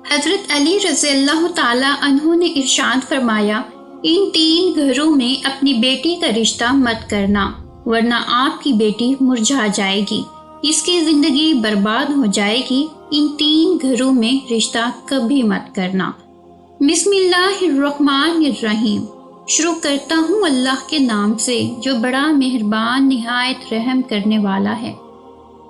حضرت علی رضی اللہ تعالیٰ عنہ نے ارشاد فرمایا، ان 3 گھروں میں اپنی بیٹی کا رشتہ مت کرنا، ورنہ آپ کی بیٹی مرجھا جائے گی، اس کی زندگی برباد ہو جائے گی۔ ان 3 گھروں میں رشتہ کبھی مت کرنا۔ بسم اللہ الرحمن الرحیم۔ شروع کرتا ہوں اللہ کے نام سے جو بڑا مہربان نہایت رحم کرنے والا ہے۔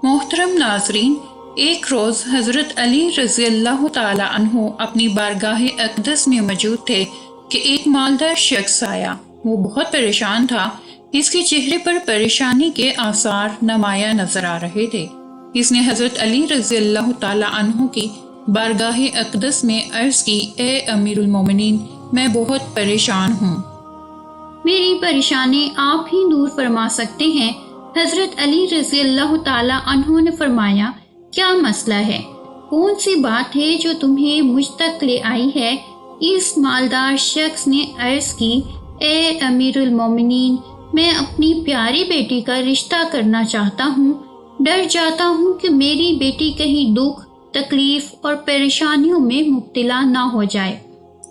محترم ناظرین، ایک روز حضرت علی رضی اللہ تعالی عنہ اپنی بارگاہ اقدس میں موجود تھے کہ ایک مالدار شخص آیا۔ وہ بہت پریشان تھا، اس کے چہرے پر پریشانی کے آثار نمایاں نظر آ رہے تھے۔ اس نے حضرت علی رضی اللہ تعالی عنہ کی بارگاہ اقدس میں عرض کی، اے امیر المومنین، میں بہت پریشان ہوں۔ میری پریشانی آپ ہی دور فرما سکتے ہیں۔ حضرت علی رضی اللہ تعالی عنہ نے فرمایا، کیا مسئلہ ہے؟ کون سی بات ہے جو تمہیں مجھ تک لے آئی ہے؟ اس مالدار شخص نے عرض کی، اے امیر المومنین، میں اپنی پیاری بیٹی کا رشتہ کرنا چاہتا ہوں۔ ڈر جاتا ہوں کہ میری بیٹی کہیں دکھ، تکلیف اور پریشانیوں میں مبتلا نہ ہو جائے۔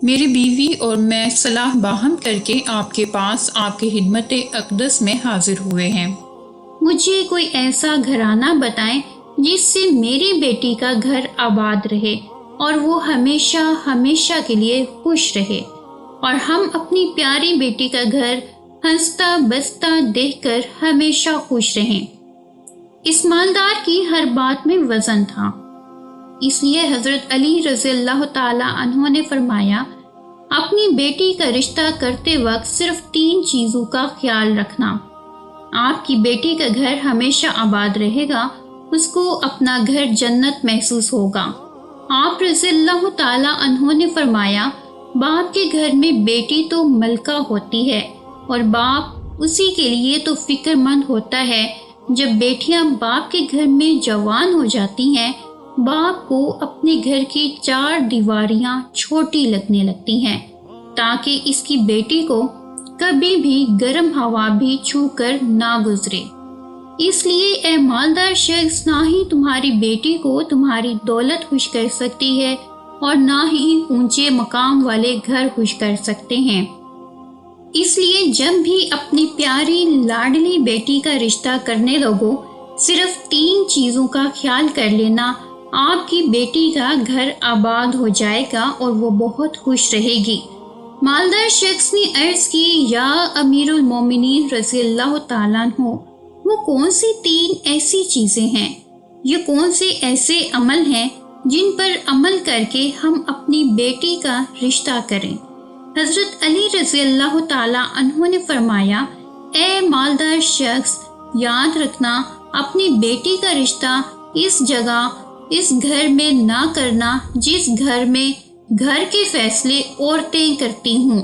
میری بیوی اور میں صلاح باہم کر کے آپ کے پاس آپ کی خدمت اقدس میں حاضر ہوئے ہیں۔ مجھے کوئی ایسا گھرانہ بتائیں جس سے میری بیٹی کا گھر آباد رہے اور وہ ہمیشہ ہمیشہ کے لیے خوش رہے، اور ہم اپنی پیاری بیٹی کا گھر ہنستا بستا دیکھ کر ہمیشہ خوش رہیں۔ اس مالدار کی ہر بات میں وزن تھا، اس لیے حضرت علی رضی اللہ تعالی عنہ نے فرمایا، اپنی بیٹی کا رشتہ کرتے وقت صرف 3 چیزوں کا خیال رکھنا۔ آپ کی بیٹی کا گھر ہمیشہ آباد رہے گا، اس کو اپنا گھر جنت محسوس ہوگا۔ آپ رضی اللہ تعالی عنہ نے فرمایا، باپ کے گھر میں بیٹی تو ملکہ ہوتی ہے، اور باپ اسی کے لیے تو فکر مند ہوتا ہے۔ جب بیٹیاں باپ کے گھر میں جوان ہو جاتی ہیں، باپ کو اپنے گھر کی 4 دیواریاں چھوٹی لگنے لگتی ہیں، تاکہ اس کی بیٹی کو کبھی بھی گرم ہوا بھی چھو کر نہ گزرے۔ اس لیے اے مالدار شخص، نہ ہی تمہاری بیٹی کو تمہاری دولت خوش کر سکتی ہے اور نہ ہی اونچے مقام والے گھر خوش کر سکتے ہیں۔ اس لیے جب بھی اپنی پیاری لاڈلی بیٹی کا رشتہ کرنے لگو، صرف 3 چیزوں کا خیال کر لینا، آپ کی بیٹی کا گھر آباد ہو جائے گا اور وہ بہت خوش رہے گی۔ مالدار شخص نے عرض کی، یا امیر المومنین رضی اللہ تعالیٰ عنہ، وہ کون سی 3 ایسی چیزیں ہیں؟ یہ کون سے ایسے عمل ہیں جن پر عمل کر کے ہم اپنی بیٹی کا رشتہ کریں؟ حضرت علی رضی اللہ تعالیٰ عنہ نے فرمایا، اے مالدار شخص، یاد رکھنا، اپنی بیٹی کا رشتہ اس جگہ، اس گھر میں نہ کرنا جس گھر میں گھر کے فیصلے عورتیں کرتی ہوں،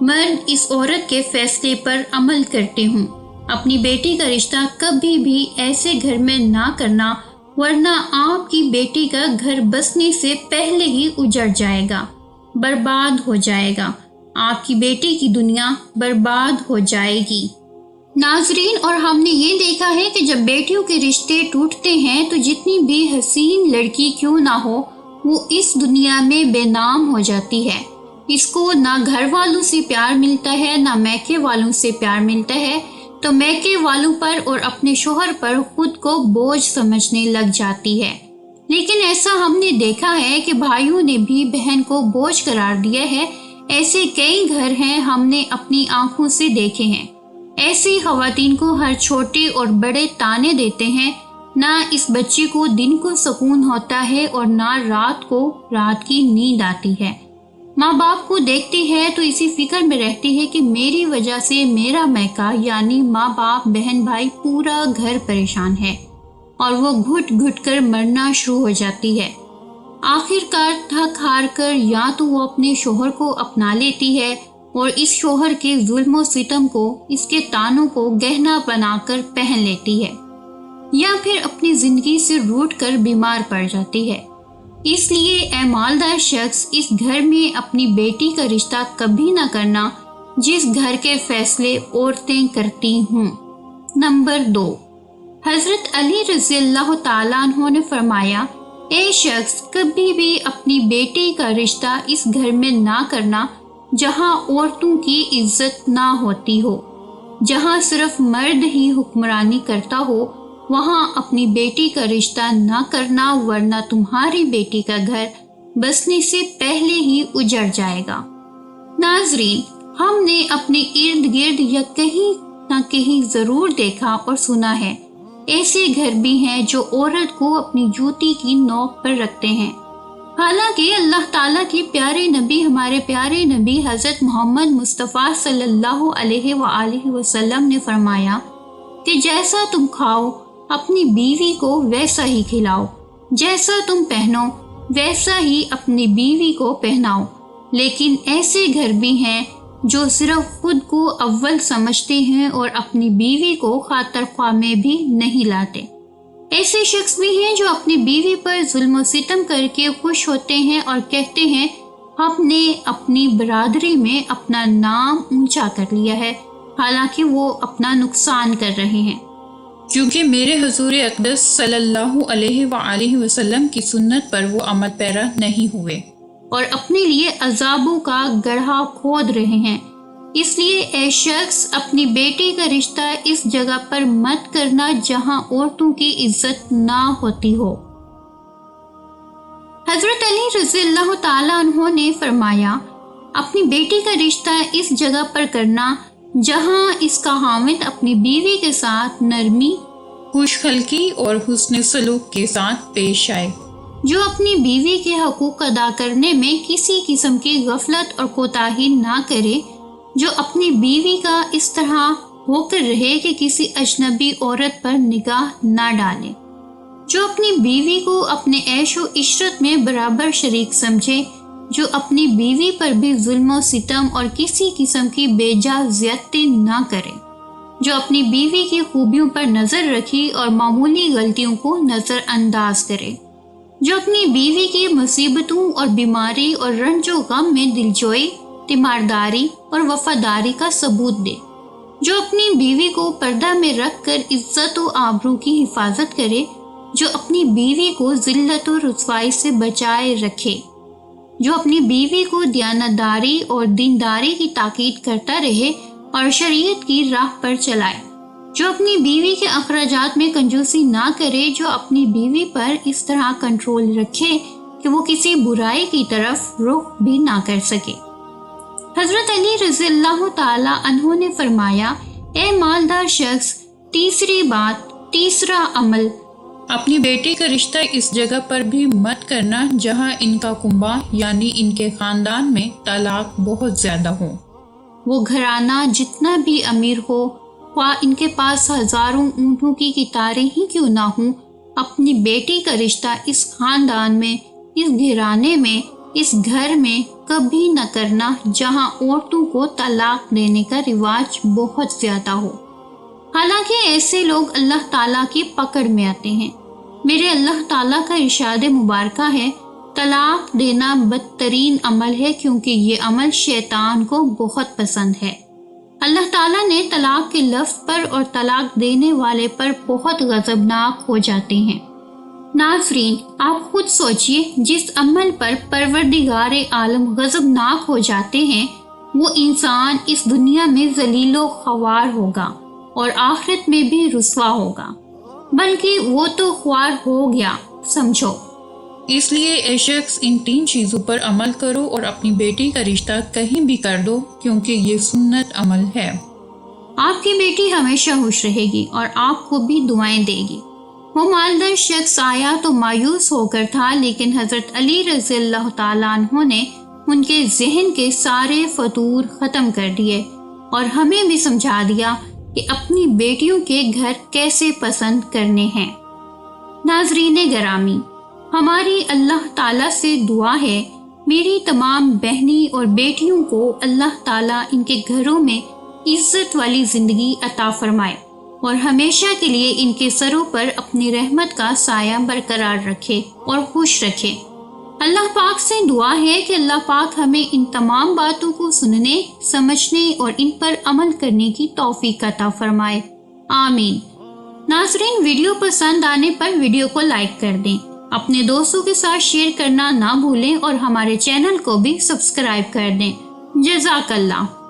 مرد اس عورت کے فیصلے پر عمل کرتے ہوں۔ اپنی بیٹی کا رشتہ کبھی بھی ایسے گھر میں نہ کرنا، ورنہ آپ کی بیٹی کا گھر بسنے سے پہلے ہی اجڑ جائے گا، برباد ہو جائے گا، آپ کی بیٹی کی دنیا برباد ہو جائے گی۔ ناظرین، اور ہم نے یہ دیکھا ہے کہ جب بیٹیوں کے رشتے ٹوٹتے ہیں تو جتنی بھی حسین لڑکی کیوں نہ ہو، وہ اس دنیا میں بے نام ہو جاتی ہے۔ اس کو نہ گھر والوں سے پیار ملتا ہے، نہ میکے والوں سے پیار ملتا ہے، تو میکے والوں پر اور اپنے شوہر پر خود کو بوجھ سمجھنے لگ جاتی ہے۔ لیکن ایسا ہم نے دیکھا ہے کہ بھائیوں نے بھی بہن کو بوجھ قرار دیا ہے۔ ایسے کئی گھر ہیں ہم نے اپنی آنکھوں سے دیکھے ہیں۔ ایسی خواتین کو ہر چھوٹے اور بڑے تانے دیتے ہیں، نہ اس بچی کو دن کو سکون ہوتا ہے اور نہ رات کو رات کی نیند آتی ہے۔ ماں باپ کو دیکھتی ہے تو اسی فکر میں رہتی ہے کہ میری وجہ سے میرا میکا یعنی ماں باپ بہن بھائی پورا گھر پریشان ہے، اور وہ گھٹ گھٹ کر مرنا شروع ہو جاتی ہے۔ آخر کار تھک ہار کر یا تو وہ اپنے شوہر کو اپنا لیتی ہے اور اس شوہر کے ظلم و ستم کو، اس کے تانوں کو گہنا بنا کر پہن لیتی ہے، یا پھر اپنی زندگی سے روٹ کر بیمار پڑ جاتی ہے۔ اس لیے اے مالدار شخص، اس گھر میں اپنی بیٹی کا رشتہ کبھی نہ کرنا جس گھر کے فیصلے عورتیں کرتی ہوں۔ نمبر 2، حضرت علی رضی اللہ تعالیٰ عنہ نے فرمایا، اے شخص، کبھی بھی اپنی بیٹی کا رشتہ اس گھر میں نہ کرنا جہاں عورتوں کی عزت نہ ہوتی ہو، جہاں صرف مرد ہی حکمرانی کرتا ہو، وہاں اپنی بیٹی کا رشتہ نہ کرنا، ورنہ تمہاری بیٹی کا گھر بسنے سے پہلے ہی اجڑ جائے گا۔ ناظرین، ہم نے اپنے ارد گرد یا کہیں نہ کہیں ضرور دیکھا اور سنا ہے، ایسے گھر بھی ہیں جو عورت کو اپنی جوتی کی نوک پر رکھتے ہیں۔ حالانکہ اللہ تعالیٰ کے پیارے نبی، ہمارے پیارے نبی حضرت محمد مصطفیٰ صلی اللہ علیہ وآلہ وسلم نے فرمایا کہ جیسا تم کھاؤ اپنی بیوی کو ویسا ہی کھلاؤ، جیسا تم پہنو ویسا ہی اپنی بیوی کو پہناؤ۔ لیکن ایسے گھر بھی ہیں جو صرف خود کو اول سمجھتے ہیں اور اپنی بیوی کو خاطر خواہ میں بھی نہیں لاتے۔ ایسے شخص بھی ہیں جو اپنی بیوی پر ظلم و ستم کر کے خوش ہوتے ہیں اور کہتے ہیں ہم نے اپنی برادری میں اپنا نام اونچا کر لیا ہے، حالانکہ وہ اپنا نقصان کر رہے ہیں۔ کیونکہ میرے حضور اقدس صلی اللہ علیہ وآلہ وسلم کی سنت پر وہ عمل پیرا نہیں ہوئے اور اپنے لیے عذابوں کا گڑھا کھود رہے ہیں۔ اس لیے اے شخص، اپنی بیٹی کا رشتہ اس جگہ پر مت کرنا جہاں عورتوں کی عزت نہ ہوتی ہو۔ حضرت علی رضی اللہ تعالیٰ عنہ نے فرمایا، اپنی بیٹی کا رشتہ اس جگہ پر کرنا جہاں اس کا خاوند اپنی بیوی کے ساتھ نرمی، خوش خلقی اور حسن سلوک کے ساتھ پیش آئے، جو اپنی بیوی کے حقوق ادا کرنے میں کسی قسم کی غفلت اور کوتاہی نہ کرے، جو اپنی بیوی کا اس طرح ہو کر رہے کہ کسی اجنبی عورت پر نگاہ نہ ڈالے، جو اپنی بیوی کو اپنے عیش و عشرت میں برابر شریک سمجھے، جو اپنی بیوی پر بھی ظلم و ستم اور کسی قسم کی بے جا زیادتی نہ کرے، جو اپنی بیوی کی خوبیوں پر نظر رکھی اور معمولی غلطیوں کو نظر انداز کرے، جو اپنی بیوی کی مصیبتوں اور بیماری اور رنج و غم میں دلجوئی، تیمارداری اور وفاداری کا ثبوت دے، جو اپنی بیوی کو پردہ میں رکھ کر عزت و آبرو کی حفاظت کرے، جو اپنی بیوی کو ذلت و رسوائی سے بچائے رکھے، جو اپنی بیوی کو دیانتداری اور دینداری کی تاکید کرتا رہے اور شریعت کی راہ پر چلائے، جو اپنی بیوی کے اخراجات میں کنجوسی نہ کرے، جو اپنی بیوی پر اس طرح کنٹرول رکھے کہ وہ کسی برائی کی طرف رخ بھی نہ کر سکے۔ حضرت علی رضی اللہ تعالی عنہ نے فرمایا، اے مالدار شخص، تیسری بات، تیسرا عمل، اپنی بیٹی کا رشتہ اس جگہ پر بھی مت کرنا جہاں ان کا کنبہ یعنی ان کے خاندان میں طلاق بہت زیادہ ہو۔ وہ گھرانہ جتنا بھی امیر ہو، خواہ ان کے پاس ہزاروں اونٹوں کی قطاریں ہی کیوں نہ ہوں، اپنی بیٹی کا رشتہ اس خاندان میں، اس گھرانے میں، اس گھر میں کبھی نہ کرنا جہاں عورتوں کو طلاق دینے کا رواج بہت زیادہ ہو۔ حالانکہ ایسے لوگ اللہ تعالیٰ کی پکڑ میں آتے ہیں۔ میرے اللہ تعالیٰ کا ارشاد مبارکہ ہے، طلاق دینا بدترین عمل ہے کیونکہ یہ عمل شیطان کو بہت پسند ہے۔ اللہ تعالیٰ نے طلاق کے لفظ پر اور طلاق دینے والے پر بہت غضبناک ہو جاتے ہیں۔ ناظرین، آپ خود سوچئے، جس عمل پر پروردگار عالم غضبناک ہو جاتے ہیں، وہ انسان اس دنیا میں ذلیل و خوار ہوگا اور آخرت میں بھی رسوا ہوگا، بلکہ وہ تو خوار ہو گیا سمجھو۔ اس لیے اے شخص، ان 3 چیزوں پر عمل کرو اور اپنی بیٹی کا رشتہ کہیں بھی کر دو، کیونکہ یہ سنت عمل ہے۔ آپ کی بیٹی ہمیشہ خوش رہے گی اور آپ کو بھی دعائیں دے گی۔ وہ مالدار شخص آیا تو مایوس ہو کر تھا، لیکن حضرت علی رضی اللہ تعالیٰ عنہ نے ان کے ذہن کے سارے فطور ختم کر دیے اور ہمیں بھی سمجھا دیا کہ اپنی بیٹیوں کے گھر کیسے پسند کرنے ہیں۔ ناظرین گرامی، ہماری اللہ تعالیٰ سے دعا ہے، میری تمام بہنیں اور بیٹیوں کو اللہ تعالیٰ ان کے گھروں میں عزت والی زندگی عطا فرمائے اور ہمیشہ کے لیے ان کے سروں پر اپنی رحمت کا سایہ برقرار رکھے اور خوش رکھے۔ اللہ پاک سے دعا ہے کہ اللہ پاک ہمیں ان تمام باتوں کو سننے، سمجھنے اور ان پر عمل کرنے کی توفیق عطا فرمائے، آمین۔ ناظرین، ویڈیو پسند آنے پر ویڈیو کو لائک کر دیں، اپنے دوستوں کے ساتھ شیئر کرنا نہ بھولیں اور ہمارے چینل کو بھی سبسکرائب کر دیں۔ جزاک اللہ۔